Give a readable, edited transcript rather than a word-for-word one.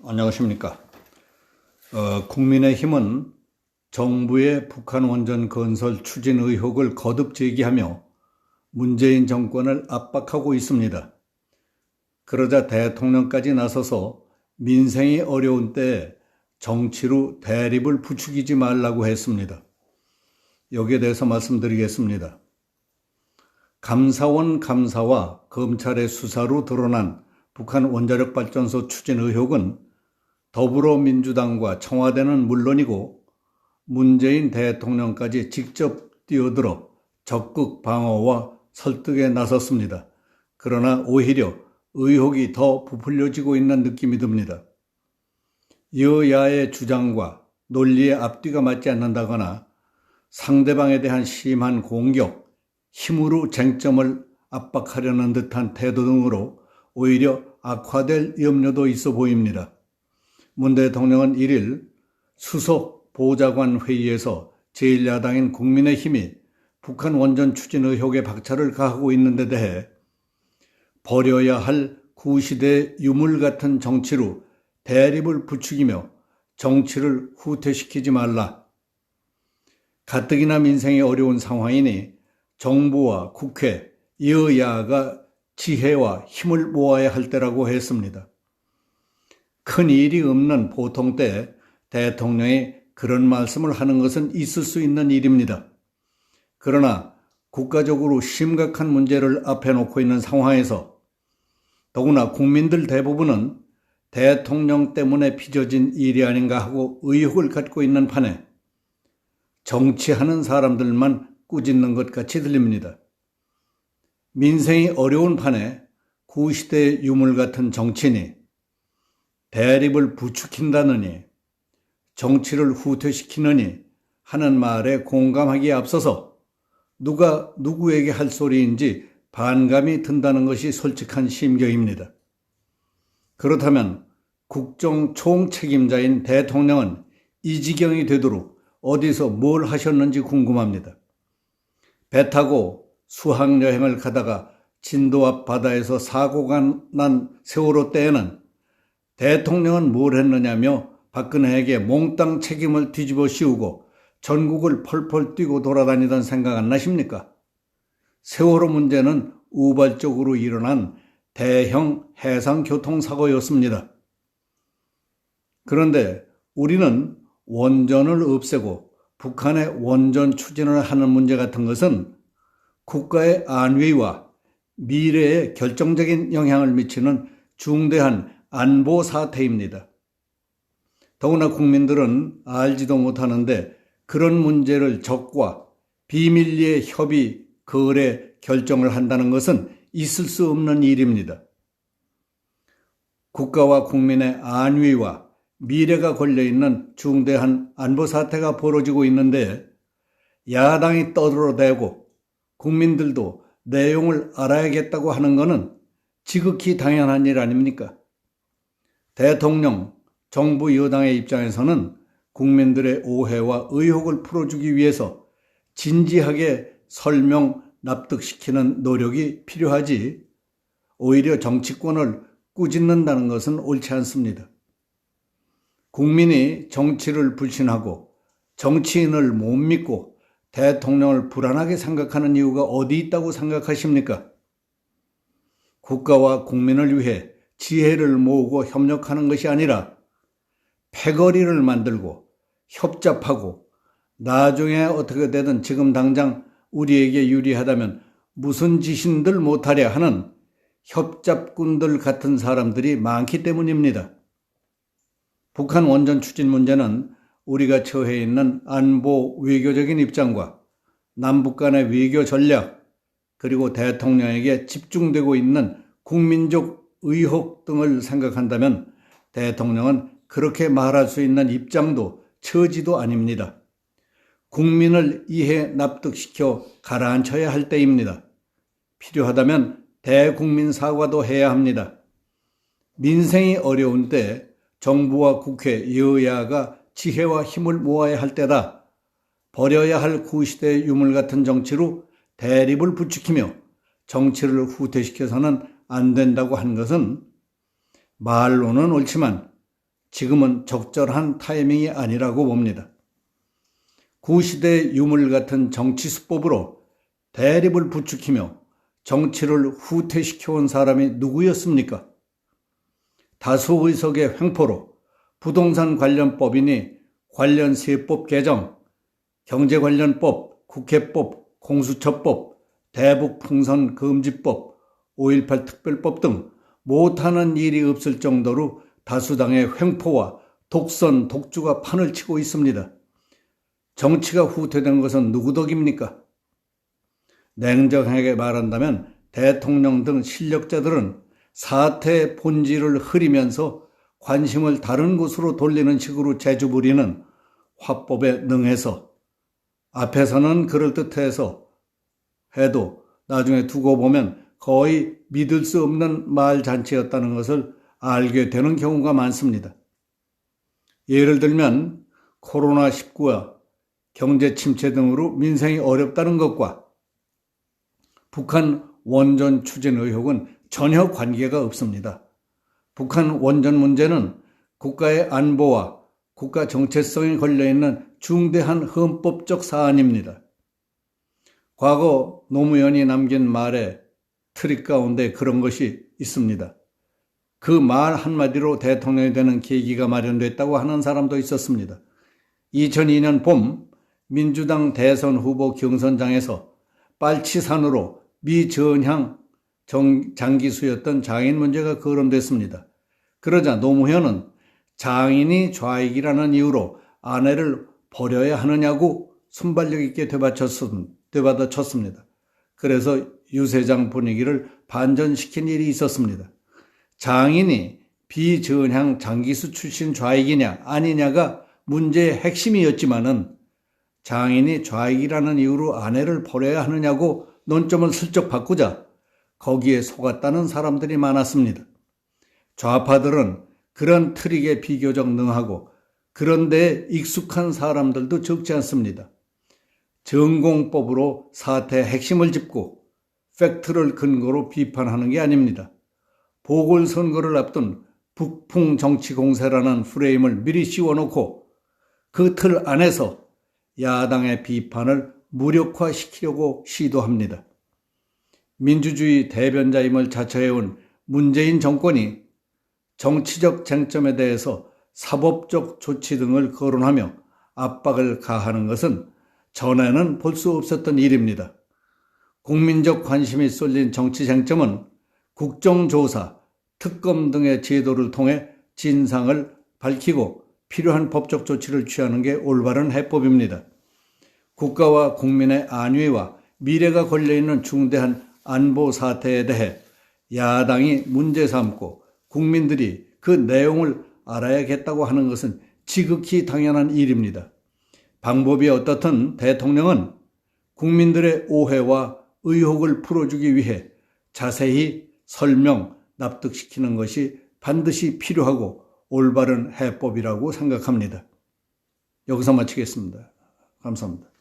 안녕하십니까. 국민의힘은 정부의 북한 원전 건설 추진 의혹을 거듭 제기하며 문재인 정권을 압박하고 있습니다. 그러자 대통령까지 나서서 민생이 어려운 때에 정치로 대립을 부추기지 말라고 했습니다. 여기에 대해서 말씀드리겠습니다. 감사원 감사와 검찰의 수사로 드러난 북한 원자력 발전소 추진 의혹은 더불어민주당과 청와대는 물론이고 문재인 대통령까지 직접 뛰어들어 적극 방어와 설득에 나섰습니다. 그러나 오히려 의혹이 더 부풀려지고 있는 느낌이 듭니다. 여야의 주장과 논리의 앞뒤가 맞지 않는다거나 상대방에 대한 심한 공격, 힘으로 쟁점을 압박하려는 듯한 태도 등으로 오히려 악화될 염려도 있어 보입니다. 문 대통령은 1일 수석 보좌관 회의에서 제1야당인 국민의힘이 북한 원전 추진 의혹에 박차를 가하고 있는 데 대해 버려야 할 구시대 유물 같은 정치로 대립을 부추기며 정치를 후퇴시키지 말라. 가뜩이나 민생이 어려운 상황이니 정부와 국회, 여야가 지혜와 힘을 모아야 할 때라고 했습니다. 큰 일이 없는 보통 때 대통령이 그런 말씀을 하는 것은 있을 수 있는 일입니다. 그러나 국가적으로 심각한 문제를 앞에 놓고 있는 상황에서 더구나 국민들 대부분은 대통령 때문에 빚어진 일이 아닌가 하고 의혹을 갖고 있는 판에 정치하는 사람들만 꾸짖는 것 같이 들립니다. 민생이 어려운 판에 구시대 유물 같은 정치니 대립을 부추긴다느니 정치를 후퇴시키느니 하는 말에 공감하기에 앞서서 누가 누구에게 할 소리인지 반감이 든다는 것이 솔직한 심경입니다. 그렇다면 국정 총책임자인 대통령은 이 지경이 되도록 어디서 뭘 하셨는지 궁금합니다. 배 타고 수학여행을 가다가 진도 앞 바다에서 사고가 난 세월호 때에는 대통령은 뭘 했느냐며 박근혜에게 몽땅 책임을 뒤집어 씌우고 전국을 펄펄 뛰고 돌아다니던 생각 안 나십니까? 세월호 문제는 우발적으로 일어난 대형 해상교통사고였습니다. 그런데 우리는 원전을 없애고 북한의 원전 추진을 하는 문제 같은 것은 국가의 안위와 미래에 결정적인 영향을 미치는 중대한 안보 사태입니다. 더구나 국민들은 알지도 못하는데 그런 문제를 적과 비밀리에 협의, 거래, 결정을 한다는 것은 있을 수 없는 일입니다. 국가와 국민의 안위와 미래가 걸려있는 중대한 안보 사태가 벌어지고 있는데 야당이 떠들어대고 국민들도 내용을 알아야겠다고 하는 것은 지극히 당연한 일 아닙니까? 대통령, 정부 여당의 입장에서는 국민들의 오해와 의혹을 풀어주기 위해서 진지하게 설명, 납득시키는 노력이 필요하지 오히려 정치권을 꾸짖는다는 것은 옳지 않습니다. 국민이 정치를 불신하고 정치인을 못 믿고 대통령을 불안하게 생각하는 이유가 어디 있다고 생각하십니까? 국가와 국민을 위해 지혜를 모으고 협력하는 것이 아니라 패거리를 만들고 협잡하고 나중에 어떻게 되든 지금 당장 우리에게 유리하다면 무슨 짓인들 못하랴 하는 협잡꾼들 같은 사람들이 많기 때문입니다. 북한 원전 추진 문제는 우리가 처해 있는 안보 외교적인 입장과 남북 간의 외교 전략 그리고 대통령에게 집중되고 있는 국민적 의혹 등을 생각한다면 대통령은 그렇게 말할 수 있는 입장도 처지도 아닙니다. 국민을 이해 납득시켜 가라앉혀야 할 때입니다. 필요하다면 대국민 사과도 해야 합니다. 민생이 어려운 때 정부와 국회, 여야가 지혜와 힘을 모아야 할 때다. 버려야 할 구시대 유물 같은 정치로 대립을 부추기며 정치를 후퇴시켜서는 안 된다고 한 것은 말로는 옳지만 지금은 적절한 타이밍이 아니라고 봅니다. 구시대의 유물 같은 정치 수법으로 대립을 부추기며 정치를 후퇴시켜온 사람이 누구였습니까? 다수 의석의 횡포로 부동산 관련법이니 관련 세법 개정, 경제 관련법, 국회법, 공수처법, 대북 풍선 금지법, 5.18 특별법 등 못하는 일이 없을 정도로 다수당의 횡포와 독선, 독주가 판을 치고 있습니다. 정치가 후퇴된 것은 누구 덕입니까? 냉정하게 말한다면 대통령 등 실력자들은 사태의 본질을 흐리면서 관심을 다른 곳으로 돌리는 식으로 재주 부리는 화법에 능해서 앞에서는 그럴듯해서 해도 나중에 두고 보면 거의 믿을 수 없는 말잔치였다는 것을 알게 되는 경우가 많습니다. 예를 들면 코로나19와 경제 침체 등으로 민생이 어렵다는 것과 북한 원전 추진 의혹은 전혀 관계가 없습니다. 북한 원전 문제는 국가의 안보와 국가 정체성이 걸려있는 중대한 헌법적 사안입니다. 과거 노무현이 남긴 말에 트릭 가운데 그런 것이 있습니다. 그 말 한마디로 대통령이 되는 계기가 마련됐다고 하는 사람도 있었습니다. 2002년 봄 민주당 대선 후보 경선장에서 빨치산으로 미전향 장기수였던 장인 문제가 거론됐습니다. 그러자 노무현은 장인이 좌익이라는 이유로 아내를 버려야 하느냐고 순발력 있게 되받아쳤습니다. 그래서 유세장 분위기를 반전시킨 일이 있었습니다. 장인이 비전향 장기수 출신 좌익이냐 아니냐가 문제의 핵심이었지만은 장인이 좌익이라는 이유로 아내를 버려야 하느냐고 논점을 슬쩍 바꾸자 거기에 속았다는 사람들이 많았습니다. 좌파들은 그런 트릭에 비교적 능하고 그런 데에 익숙한 사람들도 적지 않습니다. 전공법으로 사태의 핵심을 짚고 팩트를 근거로 비판하는 게 아닙니다. 보궐선거를 앞둔 북풍 정치 공세라는 프레임을 미리 씌워놓고 그 틀 안에서 야당의 비판을 무력화시키려고 시도합니다. 민주주의 대변자임을 자처해온 문재인 정권이 정치적 쟁점에 대해서 사법적 조치 등을 거론하며 압박을 가하는 것은 전에는 볼 수 없었던 일입니다. 국민적 관심이 쏠린 정치 쟁점은 국정조사, 특검 등의 제도를 통해 진상을 밝히고 필요한 법적 조치를 취하는 게 올바른 해법입니다. 국가와 국민의 안위와 미래가 걸려있는 중대한 안보 사태에 대해 야당이 문제 삼고 국민들이 그 내용을 알아야겠다고 하는 것은 지극히 당연한 일입니다. 방법이 어떻든 대통령은 국민들의 오해와 의혹을 풀어주기 위해 자세히 설명, 납득시키는 것이 반드시 필요하고 올바른 해법이라고 생각합니다. 여기서 마치겠습니다. 감사합니다.